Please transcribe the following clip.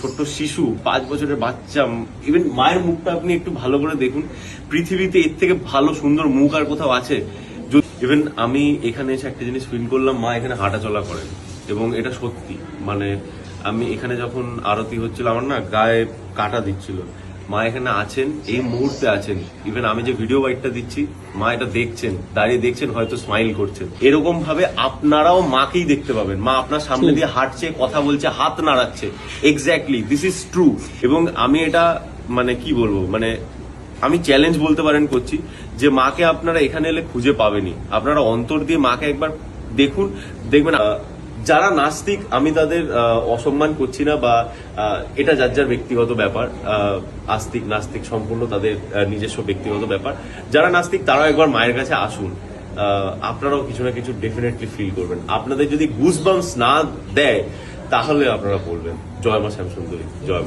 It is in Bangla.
ছোট্ট শিশু 5 বছরের বাচ্চা, ইভেন মায়ের মুখটা আপনি একটু ভালো করে দেখুন। পৃথিবীতে এর থেকে ভালো সুন্দর মুখ আর কোথাও আছে? ইভেন আমি এখানে এসে একটা জিনিস ফিল করলাম, মা এখানে হাঁটাচলা করেন এবং এটা সত্যি। মানে আমি এখানে যখন আরতি হচ্ছিল, আমার না গায়ে কাটা দিচ্ছিল, মা এখানে আছেন, এই মুহূর্তে আছেন। ইভেন আমি যে ভিডিও বাইটটা দিচ্ছি, মা এটা দেখছেন, দাঁড়িয়ে দেখছেন, হয়তো স্মাইল করছেন। এরকম ভাবে আপনারাও মাকেই দেখতে পাবেন। মা আপনার সামনে দিয়ে হাঁটছে, কথা বলছে, হাত নাড়াচ্ছে। Exactly, this is true. এবং আমি এটা মানে কি বলবো, মানে আমি চ্যালেঞ্জ বলতে পারেন করছি যে মাকে আপনারা এখানে এলে খুঁজে পাবেনই। আপনারা অন্তর দিয়ে মাকে একবার দেখুন, দেখবেন। যারা নাস্তিক, আমি তাদের অসম্মান করছি না, বা এটা যার যার ব্যক্তিগত ব্যাপার। আস্তিক নাস্তিক সম্পূর্ণ তাদের নিজস্ব ব্যক্তিগত ব্যাপার। যারা নাস্তিক তারাও একবার মায়ের কাছে আসুন, আপনারাও কিছু না কিছু ডেফিনেটলি ফিল করবেন। আপনাদের যদি গুজবাম্পস না দেয় তাহলে আপনারা বলবেন জয় মা শ্যামসুন্দরী, জয় মা।